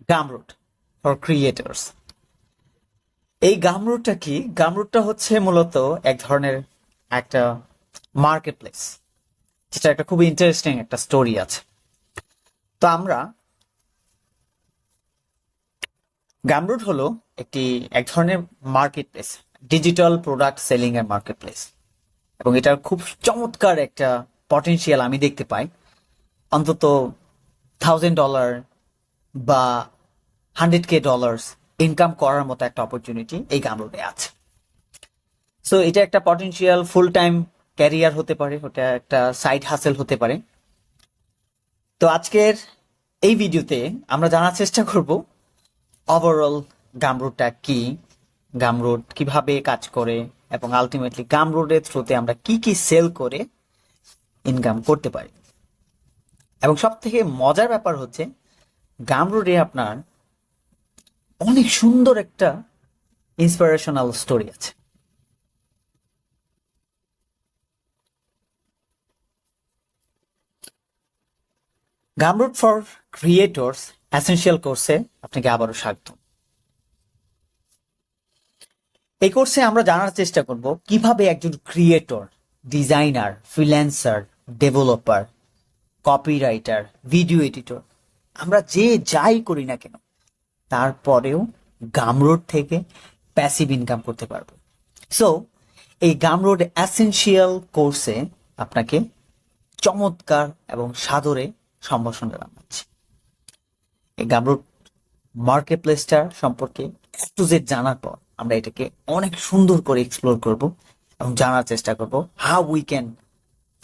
গামরুট for creators. এই গামরুটটা কি? গামরুটটা হচ্ছে মূলত এক ধরনের একটা মার্কেট প্লেস, যেটা একটা খুব ইন্টারেস্টিং একটা স্টোরি আছে। তো আমরা গামরুট হলো এক ধরনের market place, digital product selling এর মার্কেট প্লেস, এবং এটার খুব চমৎকার একটা পটেনশিয়াল আমি দেখতে পাই। অন্তত $1,000 বা $100K ইনকাম করার মতো একটা অপরচুনিটি এই গামরুটে আছে। সো এটা একটা পটেনশিয়াল ফুল টাইম ক্যারিয়ার হতে পারে, ওটা একটা সাইড হাসেল হতে পারে। তো আজকের এই ভিডিওতে আমরা জানার চেষ্টা করব ওভারঅল গামরুটটা কি, গামরুট কিভাবে কাজ করে, এবং আলটিমেটলি গামরুটের থ্রুতে আমরা কি কি সেল করে ইনকাম করতে পারি। এবং সব থেকে মজার ব্যাপার হচ্ছে গামরুটে আপনার অনেক সুন্দর একটা ইন্সপিরেশনাল স্টোরি আছে। গামরুট ফর ক্রিয়েটর্স এসেনশিয়াল কোর্সে আপনাকে আবারও স্বাগত। এই কোর্সে আমরা জানার চেষ্টা করব কিভাবে একজন creator, designer, freelancer, developer, copywriter, video editor, আমরা যে যাই করি না কেন তারপরেও গামরুট থেকে প্যাসিভ ইনকাম করতে পারবো। সো এই গামরুট এসেনশিয়াল কোর্সে আপনাকে চমৎকার এবং সাদরে সম্ভাষণ জানাচ্ছি। এই গামরুট মার্কেট প্লেসটার সম্পর্কে টু জেড জানার পর আমরা এটাকে অনেক সুন্দর করে এক্সপ্লোর করব এবং জানার চেষ্টা করব how we can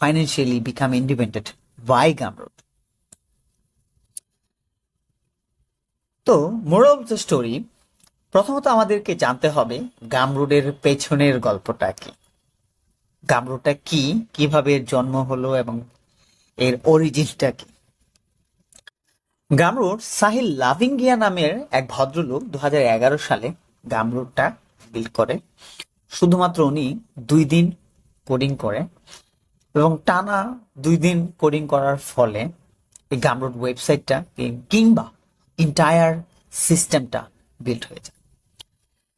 financially become independent by Gumroad. তো মোরাল অফ দ্য স্টোরি, প্রথমত আমাদেরকে জানতে হবে গামরুটের পেছনের গল্পটা কি, গামরুটটা কি, কিভাবে এর জন্ম হলো এবং এর অরিজিনটা কি। গামরুট সাহিল লাভিঙ্গিয়া নামের এক ভদ্রলোক 2011 সালে গামরুটটা বিল্ড করে। শুধুমাত্র উনি 2 দিন কোডিং করে এবং টানা 2 দিন কোডিং করার ফলে এই গামরুট ওয়েবসাইটটা কিংবা ইন্টায়ার সিস্টেমটা বিল্ড হয়ে যায়।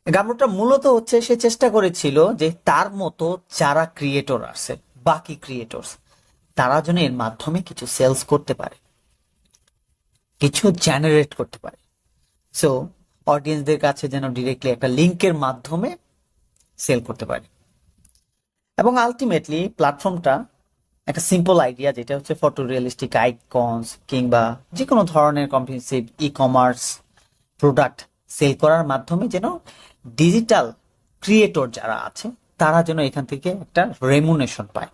গামরুটটা মূলত হচ্ছে সে চেষ্টা করেছিল যে তার মতো যারা ক্রিয়েটর আছে, বাকি ক্রিয়েটরস, তারা যেন এর মাধ্যমে কিছু সেলস করতে পারে, কিছু জেনারেট করতে পারে। সো অডিয়েন্সদের কাছে যেন ডিরেক্টলি একটা লিঙ্কের মাধ্যমে সেল করতে পারে। এবং আলটিমেটলি প্ল্যাটফর্মটা একটা সিম্পল আইডিয়া, যেটা হচ্ছে ফটো রিয়েলিস্টিক আইকনস কিংবা যে কোনো ধরনের comprehensive e commerce product sell করার মাধ্যমে যেন ডিজিটাল ক্রিয়েটর যারা আছে তারা যেন এখান থেকে একটা রেমুনেশন পায়।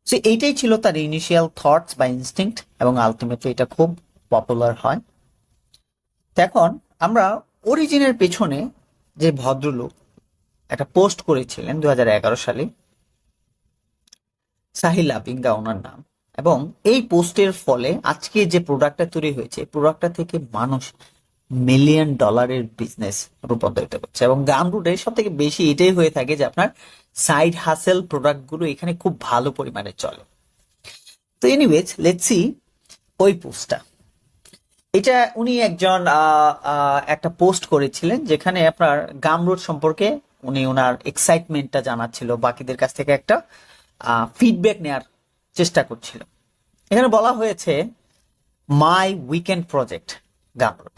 সো এইটাই ছিল তার ইনিশিয়াল থটস বা ইনস্টিংক্ট, এবং আলটিমেটলি এটা খুব পপুলার হয়। তো এখন আমরা অরিজিনের পেছনে যে ভদ্রলোক একটা পোস্ট করেছিলেন 2011 সালে, সাহিল লাভিঙ্গা ওনার নাম, এবং এই পোস্টের ফলে আজকে যে প্রোডাক্টটা তৈরি হয়েছে, প্রোডাক্টটা থেকে মানুষ $1 মিলিয়ন বিজনেস রূপান্তরিত করছে। এবং গামরুটের সব থেকে বেশি এটাই হয়ে থাকে যে আপনার সাইড হাসেল প্রোডাক্ট গুলো এখানে খুব ভালো পরিমাণে চলে। তো এনিওয়েজ লেটস সি ওই পোস্টটা। এটা উনি একজন একটা পোস্ট করেছিলেন যেখানে আপনার গামরুট সম্পর্কে উনি ওনার এক্সাইটমেন্টটা জানাচ্ছিল, বাকিদের কাছ থেকে একটা ফিডব্যাক নেওয়ার চেষ্টা করছিল। এখানে বলা হয়েছে মাই উইকেন্ড প্রজেক্ট গামরুট।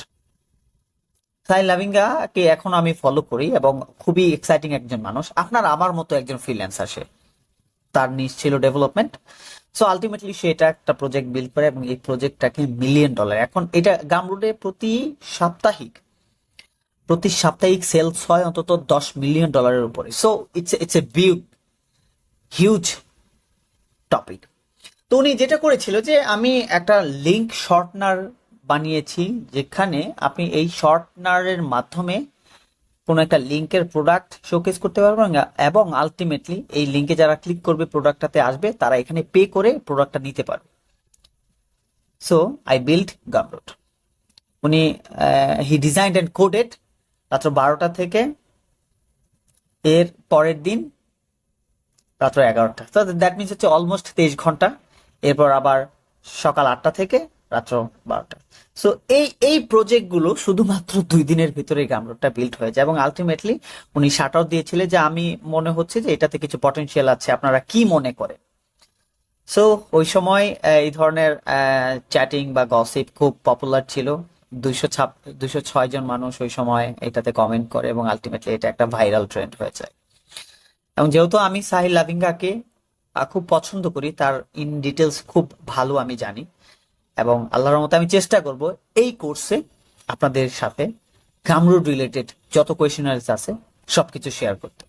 সাহিল লাভিঙ্গাকে এখন আমি ফলো করি এবং খুবই এক্সাইটিং একজন মানুষ, আপনার আমার মতো একজন ফ্রিল্যান্সার। সে, তার নিজ ছিল ডেভেলপমেন্ট। সো আলটিমেটলি সে এটা একটা প্রজেক্ট বিল্ড করে এবং এই প্রজেক্টটাকে $1 মিলিয়ন, এখন এটা গামরুটে প্রতি সাপ্তাহিক সেলস হয় অন্তত $10 মিলিয়ন উপরে। So it's a huge topic. তো উনি যেটা করেছিল যে আমি একটা লিঙ্ক শর্টনার বানিয়েছি, যেখানে আপনি এই শর্টনারের মাধ্যমে কোনো একটা লিঙ্কের প্রোডাক্ট শোকেস করতে পারবেন, এবং আলটিমেটলি এই লিঙ্কে যারা ক্লিক করবে প্রোডাক্টটাতে আসবে, তারা এখানে পে করে প্রোডাক্টটা নিতে পারবে। So I build Gumroad. উনি হি ডিজাইন্ড অ্যান্ড কোডেড রাত্র 12টা থেকে এর পরের দিন রাত্র 11টা। তো দ্যাট মিনস হচ্ছে অলমোস্ট 23 ঘন্টা। এরপর আবার সকাল 8টা থেকে রাত্র 12টা। সো এই প্রজেক্টগুলো শুধুমাত্র 2 দিনের ভিতরে গামরুটটা বিল্ড হয়ে যায় এবং আলটিমেটলি উনি শার্ট আউট দিয়েছিলেন যে আমি মনে হচ্ছে যে এটাতে কিছু পটেনশিয়াল আছে, আপনারা কি মনে করে। সো ওই সময় এই ধরনের চ্যাটিং বা গসিপ খুব পপুলার ছিল। 206 জন মানুষ ওই সময় এটাতে কমেন্ট করে এবং আলটিমেটলি এটা একটা ভাইরাল ট্রেন্ড হয়ে যায়। এবং যেহেতু আমি সাহিল লাভিঙ্গাকে খুব পছন্দ করি, তার ইন ডিটেলস খুব ভালো আমি জানি, এবং আল্লাহর মতো আমি চেষ্টা করব এই কোর্সে আপনাদের সাথে গামরুট রিলেটেড যত কোয়েশনারিজ আছে সবকিছু শেয়ার করতে।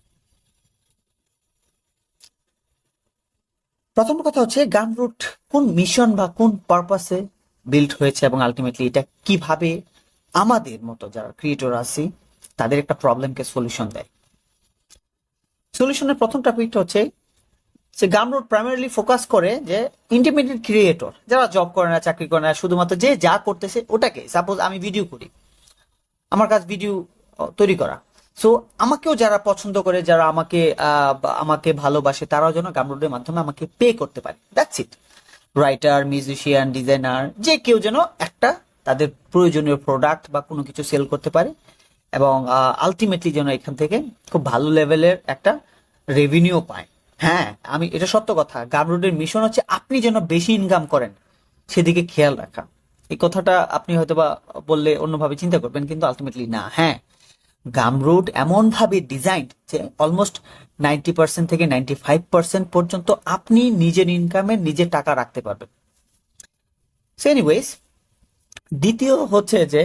প্রথম কথা হচ্ছে গামরুট কোন মিশন বা কোন পারপাসে বিল্ড হয়েছে এবং আলটিমেটলি এটা কিভাবে আমাদের মতো যারা ক্রিয়েটর আছি তাদের একটা প্রবলেমকে সলিউশন দেয়। সলিউশনের প্রথম টপিকটা হচ্ছে যে গামরুট প্রাইমারিলি ফোকাস করে যে ইন্ডিপেন্ডেন্ট ক্রিয়েটর যারা জব করে না, চাকরি করে না, শুধুমাত্র যে যা করতেছে ওটাকে, সাপোজ আমি ভিডিও করি, আমার কাজ ভিডিও তৈরি করা, সো আমাকেও যারা পছন্দ করে, যারা আমাকে ভালোবাসে, তারাও যেন গামরুটের মাধ্যমে আমাকে পে করতে পারে। That's it. Writer, musician, designer, যে কেউ যেন একটা তাদের প্রয়োজনীয় প্রোডাক্ট বা কোনো কিছু সেল করতে পারে এবং আলটিমেটলি যেন এখান থেকে খুব ভালো লেভেলের একটা রেভিনিউ পায়। হ্যাঁ, আমি এটা সত্য কথা, গামরুটের মিশন হচ্ছে আপনি যেন বেশি ইনকাম করেন সেদিকে খেয়াল রাখা। এই কথাটা আপনি হয়তোবা বললে অন্যভাবে চিন্তা করবেন, কিন্তু আলটিমেটলি না। হ্যাঁ, গামরুট এমন ভাবে ডিজাইন যে অলমোস্ট 90% থেকে 95% পর্যন্ত আপনি নিজের ইনকামে নিজের টাকা রাখতে পারবেন। সো এনিওয়েজ, দ্বিতীয় হচ্ছে যে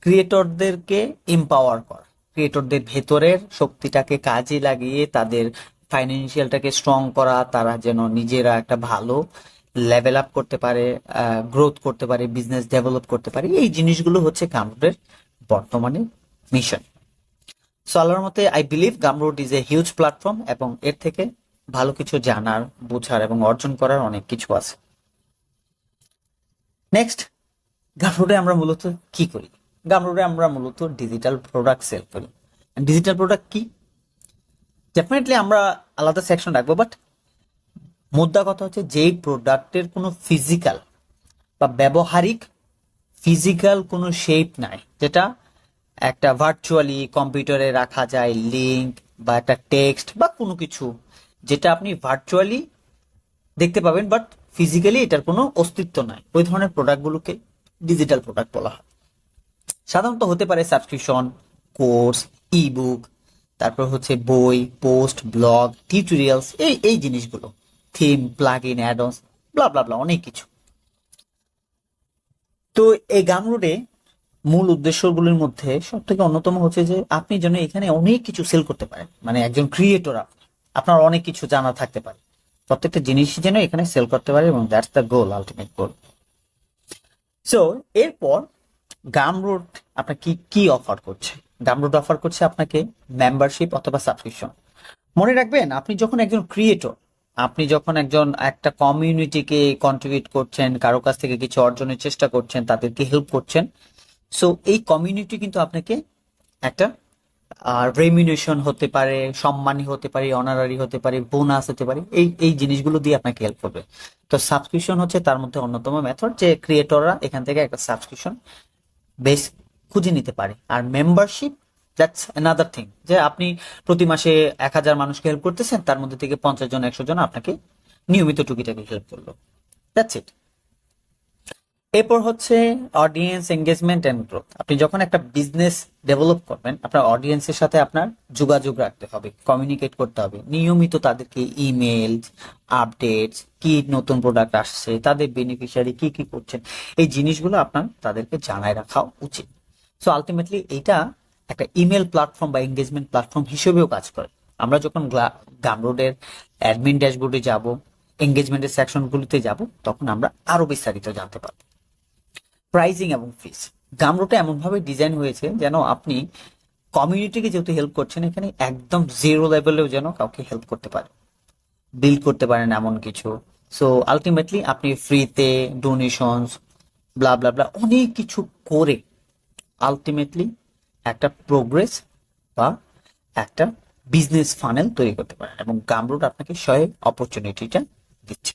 ক্রিয়েটরদেরকে এম্পাওয়ার করা, ক্রিয়েটরদের ভেতরের শক্তিটাকে কাজে লাগিয়ে তাদের ফাইন্যান্সিয়ালটাকে স্ট্রং করা, তারা যেন নিজেরা একটা ভালো লেভেল আপ করতে পারে, গ্রোথ করতে পারে, বিজনেস ডেভেলপ করতে পারে। এই জিনিসগুলো হচ্ছে গামরুটের বর্তমানে মিশন। সো আল্লাহর মতে I believe Gumroad is a huge platform এবং এর থেকে ভালো কিছু জানার, বোঝার এবং অর্জন করার অনেক কিছু আছে। নেক্সট, গামরুটে আমরা মূলত কি করি? গামরুটে আমরা মূলত ডিজিটাল প্রোডাক্ট সেল করি। ডিজিটাল প্রোডাক্ট কি? ডেফিনেটলি আমরা আলাদা সেকশন রাখবো, বাট মুদ্রা কথা হচ্ছে যেই প্রোডাক্টের কোনো ফিজিক্যাল বা ব্যবহারিক ফিজিক্যাল কোনো শেপ নাই, যেটা একটা ভার্চুয়ালি কম্পিউটারে রাখা যায়, লিঙ্ক বা একটা টেক্সট বা কোনো কিছু যেটা আপনি ভার্চুয়ালি দেখতে পাবেন বাট ফিজিক্যালি এটার কোনো অস্তিত্ব নাই, ওই ধরনের প্রোডাক্টগুলোকে ডিজিটাল প্রোডাক্ট বলা হয়। সাধারণত হতে পারে সাবস্ক্রিপশন, কোর্স, ই বুক, তারপর হচ্ছে বই, পোস্ট, ব্লগ, টিউটোরিয়ালস, এই জিনিসগুলো, থিম, প্লাগ ইন, অ্যাডন্স, ব্লা ব্লা ব্লা, অনেক কিছু। তো এই গামরুটে মূল উদ্দেশ্যগুলোর মধ্যে সব থেকে অন্যতম হচ্ছে যে আপনি যেন এখানে অনেক কিছু সেল করতে পারেন, মানে একজন ক্রিয়েটর আপনার অনেক কিছু জানা থাকতে পারে, প্রত্যেকটা জিনিসই যেন এখানে সেল করতে পারে এবং that's the goal, ultimate goal. So এরপর গামরুট আপনাকে কি কি অফার করছে? গামরুট অফার করছে আপনাকে মেম্বারশিপ অথবা সাবস্ক্রিপশন। মনে রাখবেন, আপনি যখন একজন ক্রিয়েটর, আপনি যখন একটা কমিউনিটিকে কন্ট্রিবিউট করছেন, কারো কাছ থেকে কিছু অর্জনের চেষ্টা করছেন, তাদেরকে হেল্প করছেন, সো এই কমিউনিটি কিন্তু আপনাকে একটা রেমিনেশন হতে পারে, সম্মানী হতে পারে, অনারারি হতে পারে, বোনাস হতে পারে, এই জিনিসগুলো দিয়ে আপনাকে হেল্প করবে। তো সাবস্ক্রিপশন হচ্ছে তার মধ্যে অন্যতম মেথড, যে ক্রিয়েটররা এখান থেকে একটা সাবস্ক্রিপশন বেস খুঁজে নিতে পারে। আর মেম্বারশিপ, দ্যাটস অ্যানাদার থিং, যে আপনি প্রতি মাসে 1000 মানুষকে হেল্প করতেছেন, তার মধ্যে থেকে 50 জন 100 জন আপনাকে নিয়মিত টুকিটাকি হেল্প করলো, দ্যাটস ইট। এরপর হচ্ছে অডিয়েন্স এঙ্গেজমেন্ট এন্ড গ্রোথ। আপনি যখন একটা বিজনেস ডেভেলপ করবেন, আপনার অডিয়েন্সের সাথে আপনার যোগাযোগ রাখতে হবে, কমিউনিকেট করতে হবে নিয়মিত, তাদেরকে ইমেল, আপডেটস, কি নতুন প্রোডাক্ট আসছে, তাদের বেনিফিশিয়ারি কি কি করছেন, এই জিনিসগুলো আপনার তাদেরকে জানায় রাখা উচিত। সো আলটিমেটলি এটা একটা ইমেল প্ল্যাটফর্ম বা এঙ্গেজমেন্ট প্ল্যাটফর্ম হিসেবেও কাজ করে। আমরা যখন গামরুটের অ্যাডমিন ড্যাশবোর্ডে যাব, এঙ্গেজমেন্টের সেকশনগুলিতে যাব, তখন আমরা আরো বিস্তারিত জানতে পারবো। প্রাইজিং এবং ফিস, গামরুটে এমন ভাবে ডিজাইন হয়েছে যেন আপনি কমিউনিটিকে যেহেতু হেল্প করছেন, এখানে একদম জিরো লেভেলেও যেন কাউকে হেল্প করতে পারে, বিল্ড করতে পারেন এমন কিছু। সো আলটিমেটলি আপনি ফ্রিতে ডোনেশনস, ব্লা ব্লা ব্লা, অনেক কিছু করে আলটিমেটলি একটা প্রোগ্রেস বা একটা বিজনেস ফানেল তৈরি করতে পারেন এবং গামরুট আপনাকে সেই অপরচুনিটিটা দিচ্ছে।